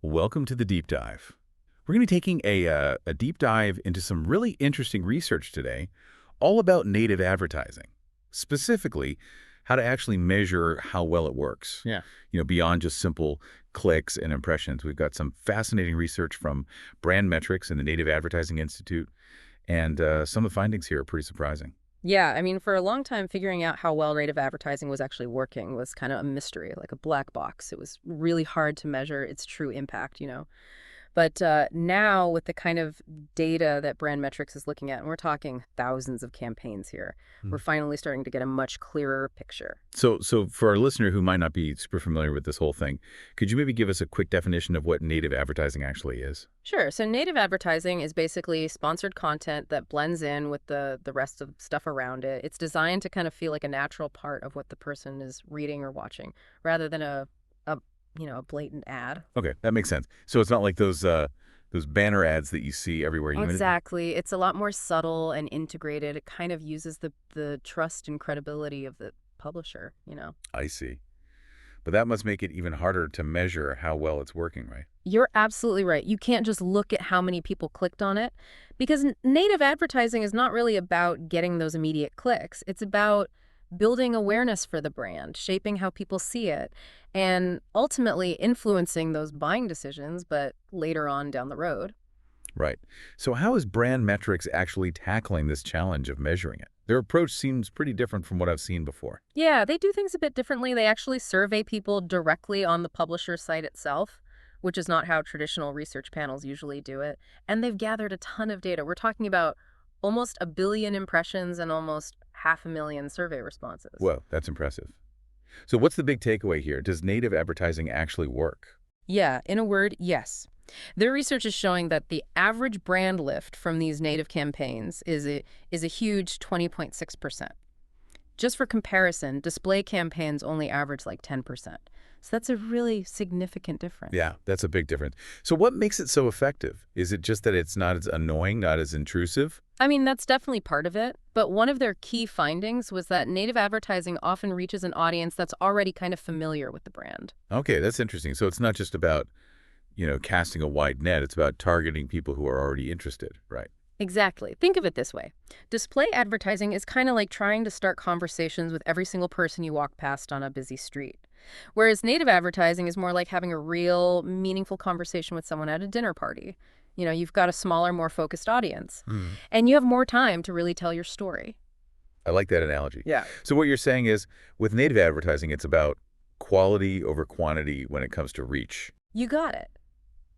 Welcome to the deep dive. We're going to be taking a deep dive into some really interesting research today, all about native advertising, specifically how to actually measure how well it works. Yeah. Beyond just simple clicks and impressions. We've got some fascinating research from Brand Metrics and the Native Advertising Institute, and some of the findings here are pretty surprising. Yeah, I mean, for a long time, figuring out how well native advertising was actually working was kind of a mystery, like a black box. It was really hard to measure its true impact. But now, with the kind of data that Brand Metrics is looking at, and we're talking thousands of campaigns here, we're finally starting to get a much clearer picture. So for our listener who might not be super familiar with this whole thing, could you maybe give us a quick definition of what native advertising actually is? Sure. So native advertising is basically sponsored content that blends in with the rest of stuff around it. It's designed to kind of feel like a natural part of what the person is reading or watching, rather than a blatant ad. Okay, that makes sense. So it's not like those banner ads that you see everywhere. Exactly. It's a lot more subtle and integrated. It kind of uses the trust and credibility of the publisher. I see. But that must make it even harder to measure how well it's working, right? You're absolutely right. You can't just look at how many people clicked on it because native advertising is not really about getting those immediate clicks. It's about building awareness for the brand, shaping how people see it, and ultimately influencing those buying decisions, but later on down the road. Right. So how is Brand Metrics actually tackling this challenge of measuring it? Their approach seems pretty different from what I've seen before. Yeah, they do things a bit differently. They actually survey people directly on the publisher site itself, which is not how traditional research panels usually do it. And they've gathered a ton of data. We're talking about almost 1 billion impressions and almost 500,000 survey responses. Whoa, that's impressive. So what's the big takeaway here? Does native advertising actually work? Yeah, in a word, yes. Their research is showing that the average brand lift from these native campaigns is a huge 20.6%. Just for comparison, display campaigns only average like 10%. So that's a really significant difference. Yeah, that's a big difference. So what makes it so effective? Is it just that it's not as annoying, not as intrusive? I mean, that's definitely part of it. But one of their key findings was that native advertising often reaches an audience that's already kind of familiar with the brand. Okay, that's interesting. So it's not just about, casting a wide net. It's about targeting people who are already interested, right? Exactly. Think of it this way. Display advertising is kind of like trying to start conversations with every single person you walk past on a busy street. Whereas native advertising is more like having a real, meaningful conversation with someone at a dinner party. You've got a smaller, more focused audience. And you have more time to really tell your story. I like that analogy. Yeah. So what you're saying is, with native advertising, it's about quality over quantity when it comes to reach. You got it.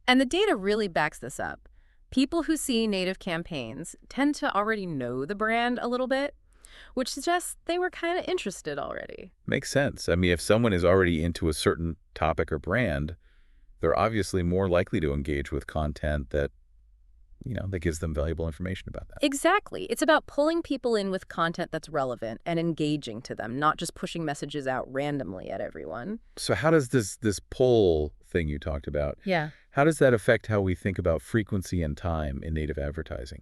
And the data really backs this up. People who see native campaigns tend to already know the brand a little bit, which suggests they were kind of interested already. Makes sense. I mean, if someone is already into a certain topic or brand, they're obviously more likely to engage with content that gives them valuable information about that. Exactly. It's about pulling people in with content that's relevant and engaging to them, not just pushing messages out randomly at everyone. So how does this pull thing you talked about, Yeah. how does that affect how we think about frequency and time in native advertising?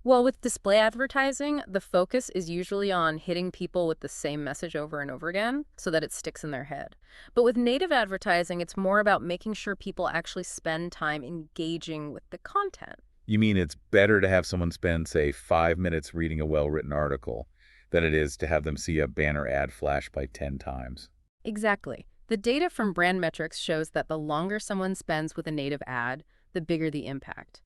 Well, with display advertising, the focus is usually on hitting people with the same message over and over again so that it sticks in their head. But with native advertising, it's more about making sure people actually spend time engaging with the content. You mean it's better to have someone spend, say, 5 minutes reading a well-written article than it is to have them see a banner ad flash by 10 times? Exactly. The data from Brand Metrics shows that the longer someone spends with a native ad, the bigger the impact,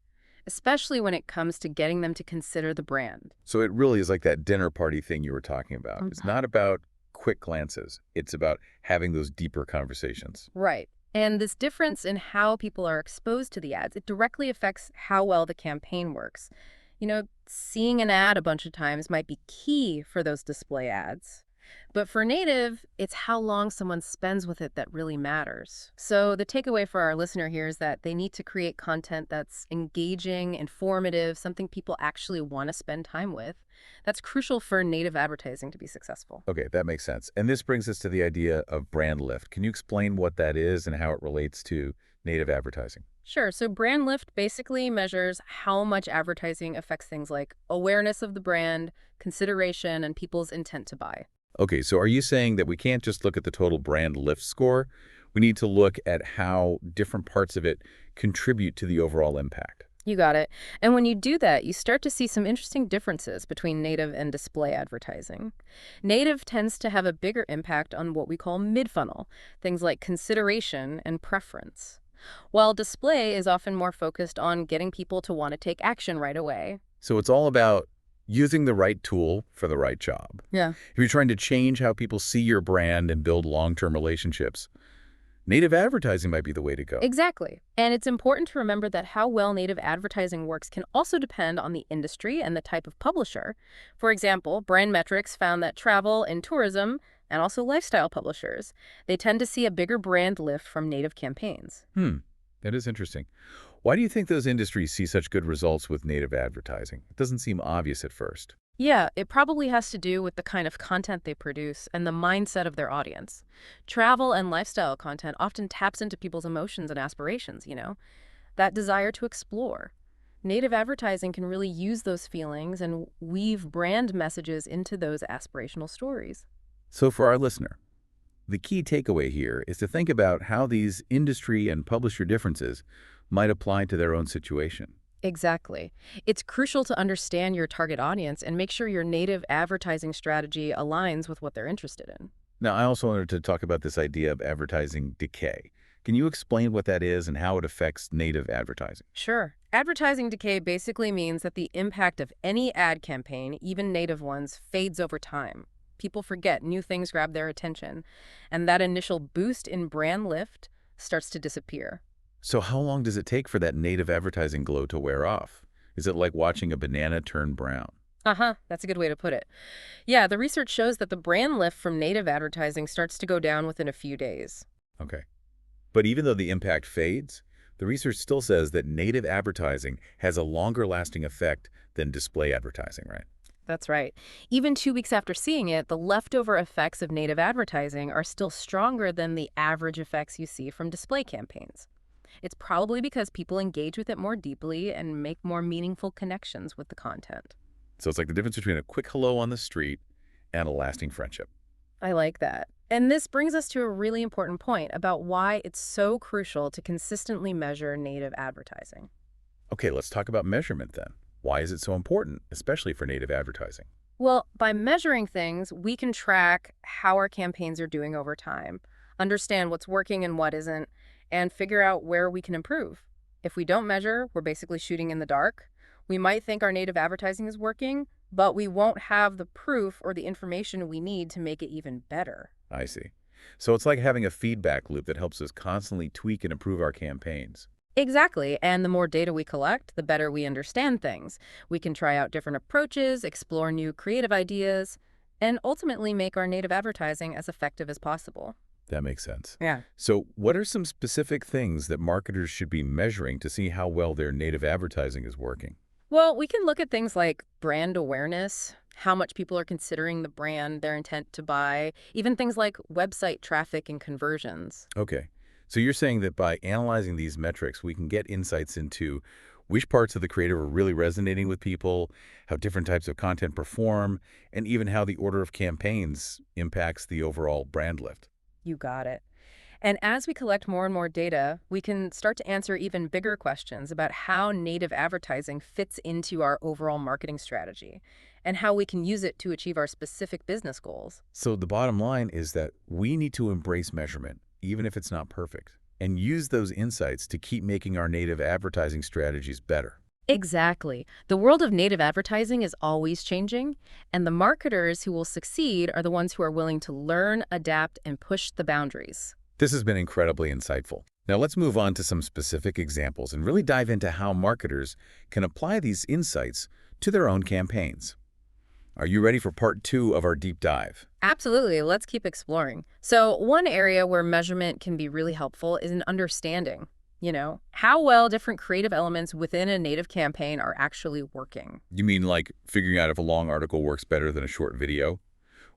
especially when it comes to getting them to consider the brand. So it really is like that dinner party thing you were talking about. It's not about quick glances. It's about having those deeper conversations. Right. And this difference in how people are exposed to the ads, it directly affects how well the campaign works. Seeing an ad a bunch of times might be key for those display ads. But for native, it's how long someone spends with it that really matters. So the takeaway for our listener here is that they need to create content that's engaging, informative, something people actually want to spend time with. That's crucial for native advertising to be successful. Okay, that makes sense. And this brings us to the idea of brand lift. Can you explain what that is and how it relates to native advertising? Sure. So brand lift basically measures how much advertising affects things like awareness of the brand, consideration, and people's intent to buy. Okay, so are you saying that we can't just look at the total brand lift score? We need to look at how different parts of it contribute to the overall impact. You got it. And when you do that, you start to see some interesting differences between native and display advertising. Native tends to have a bigger impact on what we call mid-funnel, things like consideration and preference, while display is often more focused on getting people to want to take action right away. So it's all about using the right tool for the right job. Yeah. If you're trying to change how people see your brand and build long-term relationships, native advertising might be the way to go. Exactly. And it's important to remember that how well native advertising works can also depend on the industry and the type of publisher. For example, Brand Metrics found that travel and tourism and also lifestyle publishers, they tend to see a bigger brand lift from native campaigns. That is interesting. Why do you think those industries see such good results with native advertising? It doesn't seem obvious at first. Yeah, it probably has to do with the kind of content they produce and the mindset of their audience. Travel and lifestyle content often taps into people's emotions and aspirations, that desire to explore. Native advertising can really use those feelings and weave brand messages into those aspirational stories. So for our listener, the key takeaway here is to think about how these industry and publisher differences might apply to their own situation. Exactly. It's crucial to understand your target audience and make sure your native advertising strategy aligns with what they're interested in. Now, I also wanted to talk about this idea of advertising decay. Can you explain what that is and how it affects native advertising? Sure. Advertising decay basically means that the impact of any ad campaign, even native ones, fades over time. People forget, new things grab their attention, and that initial boost in brand lift starts to disappear. So how long does it take for that native advertising glow to wear off? Is it like watching a banana turn brown? Uh-huh, that's a good way to put it. Yeah, the research shows that the brand lift from native advertising starts to go down within a few days. Okay. But even though the impact fades, the research still says that native advertising has a longer lasting effect than display advertising, right? That's right. Even 2 weeks after seeing it, the leftover effects of native advertising are still stronger than the average effects you see from display campaigns. It's probably because people engage with it more deeply and make more meaningful connections with the content. So it's like the difference between a quick hello on the street and a lasting friendship. I like that. And this brings us to a really important point about why it's so crucial to consistently measure native advertising. Okay, let's talk about measurement then. Why is it so important, especially for native advertising? Well, by measuring things, we can track how our campaigns are doing over time, understand what's working and what isn't, and figure out where we can improve. If we don't measure, we're basically shooting in the dark. We might think our native advertising is working, but we won't have the proof or the information we need to make it even better. I see. So it's like having a feedback loop that helps us constantly tweak and improve our campaigns. Exactly, and the more data we collect, the better we understand things. We can try out different approaches, explore new creative ideas, and ultimately make our native advertising as effective as possible. That makes sense. Yeah. So what are some specific things that marketers should be measuring to see how well their native advertising is working? Well, we can look at things like brand awareness, how much people are considering the brand, their intent to buy, even things like website traffic and conversions. Okay. So you're saying that by analyzing these metrics, we can get insights into which parts of the creative are really resonating with people, how different types of content perform, and even how the order of campaigns impacts the overall brand lift. You got it. And as we collect more and more data, we can start to answer even bigger questions about how native advertising fits into our overall marketing strategy and how we can use it to achieve our specific business goals. So the bottom line is that we need to embrace measurement, even if it's not perfect, and use those insights to keep making our native advertising strategies better. Exactly. The world of native advertising is always changing, and the marketers who will succeed are the ones who are willing to learn, adapt, and push the boundaries. This has been incredibly insightful. Now let's move on to some specific examples and really dive into how marketers can apply these insights to their own campaigns. Are you ready for part 2 of our deep dive? Absolutely. Let's keep exploring. So one area where measurement can be really helpful is in understanding, how well different creative elements within a native campaign are actually working. You mean like figuring out if a long article works better than a short video?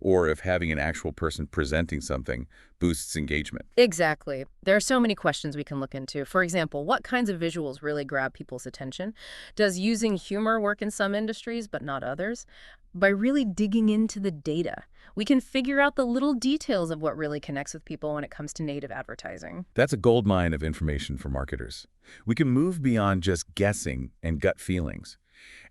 Or if having an actual person presenting something boosts engagement? Exactly. There are so many questions we can look into. For example, what kinds of visuals really grab people's attention? Does using humor work in some industries but not others? By really digging into the data, we can figure out the little details of what really connects with people when it comes to native advertising. That's a goldmine of information for marketers. We can move beyond just guessing and gut feelings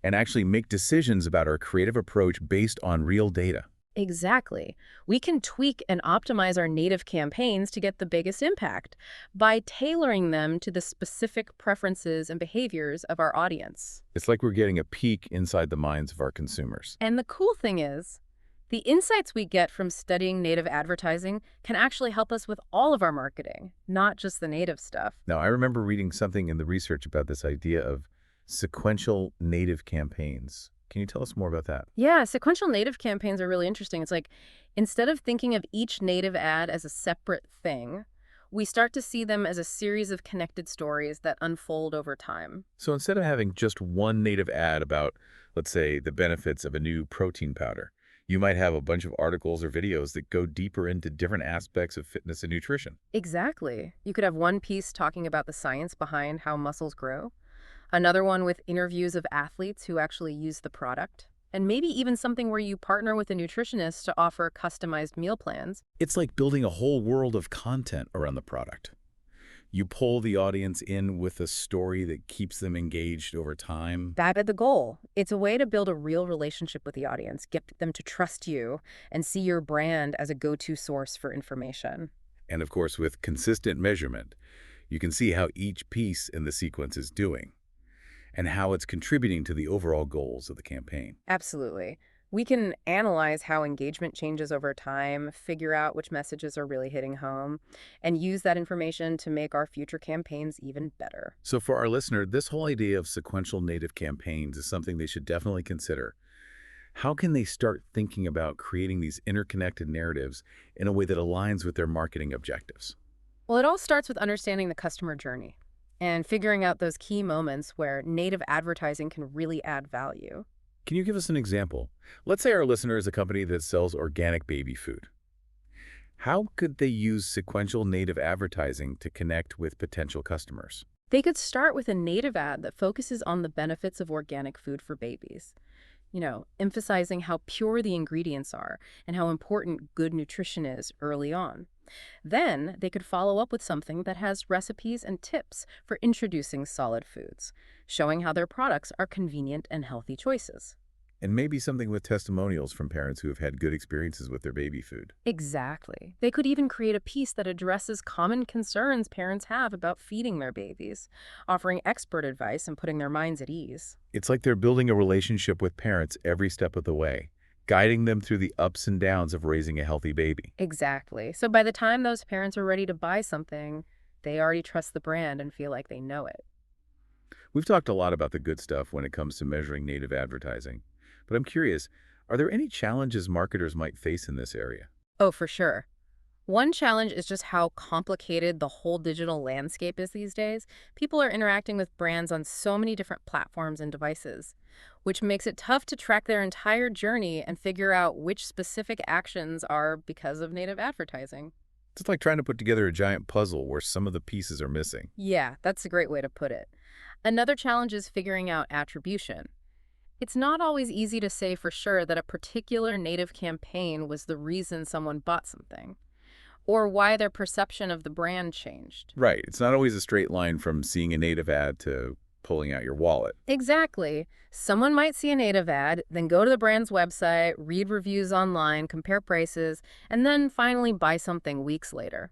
and actually make decisions about our creative approach based on real data. Exactly. We can tweak and optimize our native campaigns to get the biggest impact by tailoring them to the specific preferences and behaviors of our audience. It's like we're getting a peek inside the minds of our consumers. And the cool thing is, the insights we get from studying native advertising can actually help us with all of our marketing, not just the native stuff. Now, I remember reading something in the research about this idea of sequential native campaigns. Can you tell us more about that? Yeah, sequential native campaigns are really interesting. It's like instead of thinking of each native ad as a separate thing, we start to see them as a series of connected stories that unfold over time. So instead of having just one native ad about, let's say, the benefits of a new protein powder, you might have a bunch of articles or videos that go deeper into different aspects of fitness and nutrition. Exactly. You could have one piece talking about the science behind how muscles grow, another one with interviews of athletes who actually use the product, and maybe even something where you partner with a nutritionist to offer customized meal plans. It's like building a whole world of content around the product. You pull the audience in with a story that keeps them engaged over time. That's the goal. It's a way to build a real relationship with the audience, get them to trust you, and see your brand as a go-to source for information. And of course, with consistent measurement, you can see how each piece in the sequence is doing and how it's contributing to the overall goals of the campaign. Absolutely. We can analyze how engagement changes over time, figure out which messages are really hitting home, and use that information to make our future campaigns even better. So for our listener, this whole idea of sequential native campaigns is something they should definitely consider. How can they start thinking about creating these interconnected narratives in a way that aligns with their marketing objectives? Well, it all starts with understanding the customer journey and figuring out those key moments where native advertising can really add value. Can you give us an example? Let's say our listener is a company that sells organic baby food. How could they use sequential native advertising to connect with potential customers? They could start with a native ad that focuses on the benefits of organic food for babies. Emphasizing how pure the ingredients are and how important good nutrition is early on. Then they could follow up with something that has recipes and tips for introducing solid foods, showing how their products are convenient and healthy choices. And maybe something with testimonials from parents who have had good experiences with their baby food. Exactly. They could even create a piece that addresses common concerns parents have about feeding their babies, offering expert advice and putting their minds at ease. It's like they're building a relationship with parents every step of the way, guiding them through the ups and downs of raising a healthy baby. Exactly. So by the time those parents are ready to buy something, they already trust the brand and feel like they know it. We've talked a lot about the good stuff when it comes to measuring native advertising, but I'm curious, are there any challenges marketers might face in this area? Oh, for sure. One challenge is just how complicated the whole digital landscape is these days. People are interacting with brands on so many different platforms and devices, which makes it tough to track their entire journey and figure out which specific actions are because of native advertising. It's like trying to put together a giant puzzle where some of the pieces are missing. Yeah, that's a great way to put it. Another challenge is figuring out attribution. It's not always easy to say for sure that a particular native campaign was the reason someone bought something, or why their perception of the brand changed. Right. It's not always a straight line from seeing a native ad to pulling out your wallet. Exactly. Someone might see a native ad, then go to the brand's website, read reviews online, compare prices, and then finally buy something weeks later.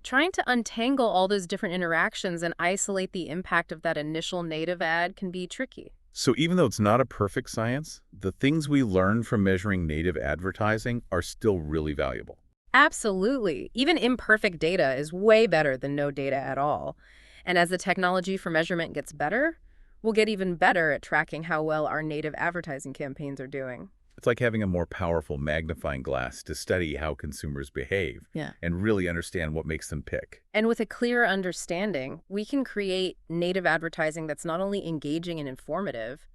Trying to untangle all those different interactions and isolate the impact of that initial native ad can be tricky. So even though it's not a perfect science, the things we learn from measuring native advertising are still really valuable. Absolutely. Even imperfect data is way better than no data at all. And as the technology for measurement gets better, we'll get even better at tracking how well our native advertising campaigns are doing. It's like having a more powerful magnifying glass to study how consumers behave Yeah. and really understand what makes them pick. And with a clear understanding, we can create native advertising that's not only engaging and informative,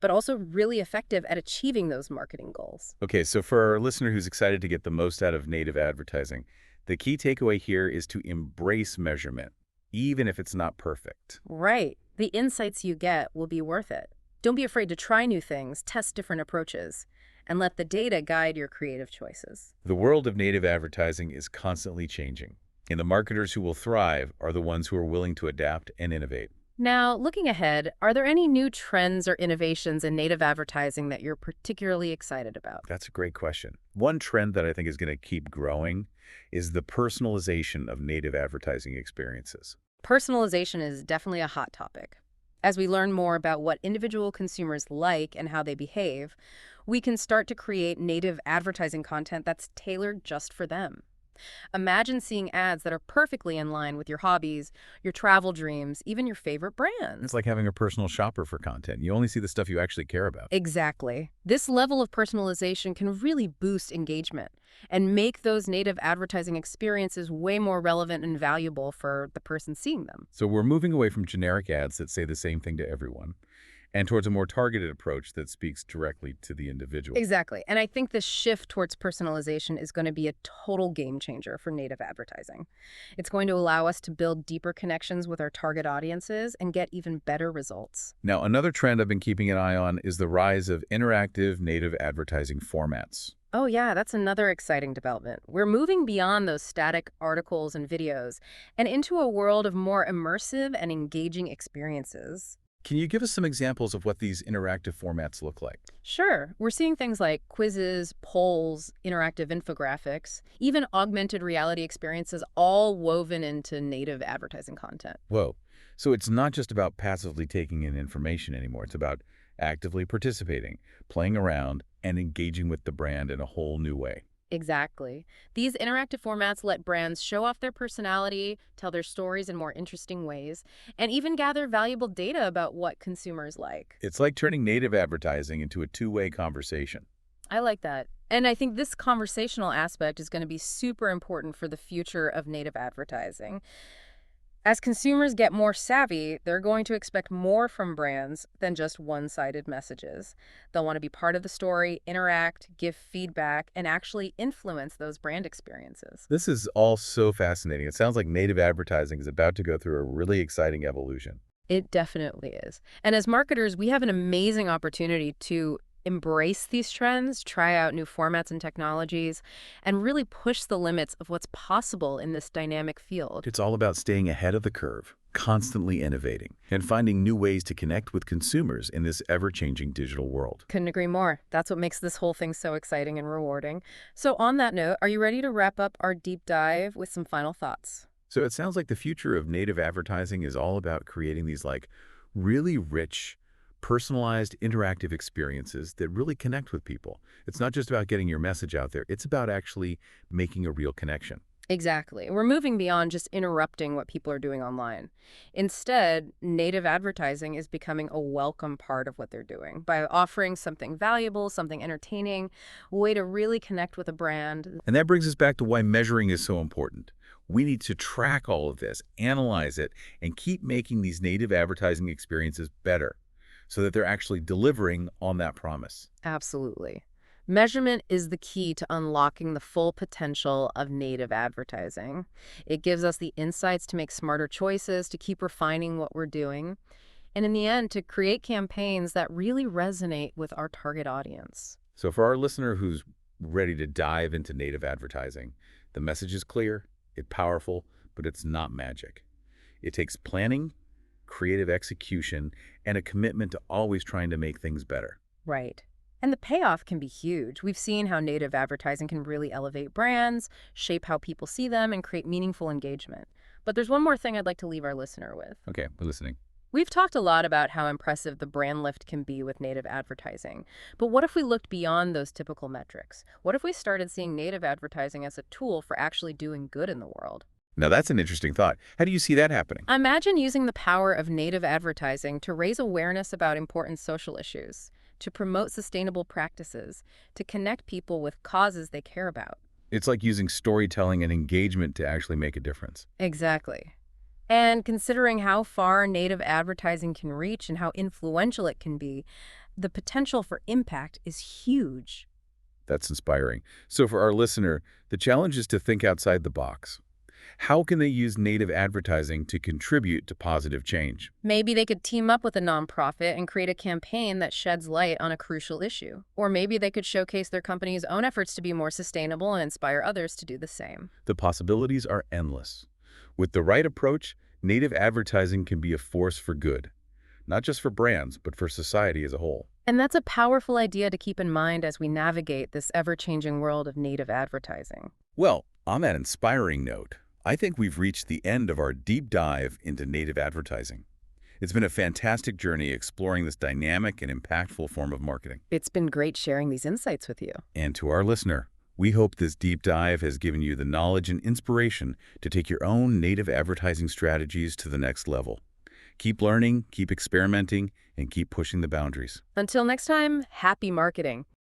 but also really effective at achieving those marketing goals. Okay, so for our listener who's excited to get the most out of native advertising, the key takeaway here is to embrace measurement, even if it's not perfect. Right. The insights you get will be worth it. Don't be afraid to try new things, test different approaches, and let the data guide your creative choices. The world of native advertising is constantly changing, and the marketers who will thrive are the ones who are willing to adapt and innovate. Now, looking ahead, are there any new trends or innovations in native advertising that you're particularly excited about? That's a great question. One trend that I think is going to keep growing is the personalization of native advertising experiences. Personalization is definitely a hot topic. As we learn more about what individual consumers like and how they behave, we can start to create native advertising content that's tailored just for them. Imagine seeing ads that are perfectly in line with your hobbies, your travel dreams, even your favorite It's brands. like having a personal shopper for content. You only see the stuff you actually care about. Exactly. This level of personalization can really boost engagement and make those native advertising experiences way more relevant and valuable for the person seeing them. So we're moving away from generic ads that say the same thing to everyone and towards a more targeted approach that speaks directly to the individual. Exactly. And I think this shift towards personalization is going to be a total game changer for native advertising. It's going to allow us to build deeper connections with our target audiences and get even better results. Now, another trend I've been keeping an eye on is the rise of interactive native advertising formats. Oh, yeah, that's another exciting development. We're moving beyond those static articles and videos and into a world of more immersive and engaging experiences. Can you give us some examples of what these interactive formats look like? Sure, we're seeing things like quizzes, polls, interactive infographics, even augmented reality experiences all woven into native advertising content. Whoa. So it's not just about passively taking in information anymore. It's about actively participating, playing around, and engaging with the brand in a whole new way. Exactly. These interactive formats let brands show off their personality, tell their stories in more interesting ways, and even gather valuable data about what consumers like. It's like turning native advertising into a two-way conversation. I like that. And I think this conversational aspect is going to be super important for the future of native advertising. As consumers get more savvy, they're going to expect more from brands than just one-sided messages. They'll want to be part of the story, interact, give feedback, and actually influence those brand experiences. This is all so fascinating. It sounds like native advertising is about to go through a really exciting evolution. It definitely is. And as marketers, we have an amazing opportunity to embrace these trends, try out new formats and technologies, and really push the limits of what's possible in this dynamic field. It's all about staying ahead of the curve, constantly innovating, and finding new ways to connect with consumers in this ever-changing digital world. Couldn't agree more. That's what makes this whole thing so exciting and rewarding. So on that note, are you ready to wrap up our deep dive with some final thoughts? So it sounds like the future of native advertising is all about creating these really rich, personalized, interactive experiences that really connect with people. It's not just about getting your message out there. It's about actually making a real connection. Exactly. We're moving beyond just interrupting what people are doing online. Instead, native advertising is becoming a welcome part of what they're doing by offering something valuable, something entertaining, a way to really connect with a brand. And that brings us back to why measuring is so important. We need to track all of this, analyze it, and keep making these native advertising experiences better so that they're actually delivering on that promise. Absolutely. Measurement is the key to unlocking the full potential of native advertising. It gives us the insights to make smarter choices, to keep refining what we're doing, and in the end, to create campaigns that really resonate with our target audience. So for our listener who's ready to dive into native advertising, the message is clear, it's powerful, but it's not magic. It takes planning, creative execution, and a commitment to always trying to make things better. Right. And the payoff can be huge. We've seen how native advertising can really elevate brands, shape how people see them, and create meaningful engagement. But there's one more thing I'd like to leave our listener with. Okay, we're listening. We've talked a lot about how impressive the brand lift can be with native advertising. But what if we looked beyond those typical metrics? What if we started seeing native advertising as a tool for actually doing good in the world? Now that's an interesting thought. How do you see that happening? Imagine using the power of native advertising to raise awareness about important social issues, to promote sustainable practices, to connect people with causes they care about. It's like using storytelling and engagement to actually make a difference. Exactly. And considering how far native advertising can reach and how influential it can be, the potential for impact is huge. That's inspiring. So for our listener, the challenge is to think outside the box. How can they use native advertising to contribute to positive change? Maybe they could team up with a nonprofit and create a campaign that sheds light on a crucial issue. Or maybe they could showcase their company's own efforts to be more sustainable and inspire others to do the same. The possibilities are endless. With the right approach, native advertising can be a force for good, not just for brands, but for society as a whole. And that's a powerful idea to keep in mind as we navigate this ever-changing world of native advertising. Well, on that inspiring note, I think we've reached the end of our deep dive into native advertising. It's been a fantastic journey exploring this dynamic and impactful form of marketing. It's been great sharing these insights with you. And to our listener, we hope this deep dive has given you the knowledge and inspiration to take your own native advertising strategies to the next level. Keep learning, keep experimenting, and keep pushing the boundaries. Until next time, happy marketing.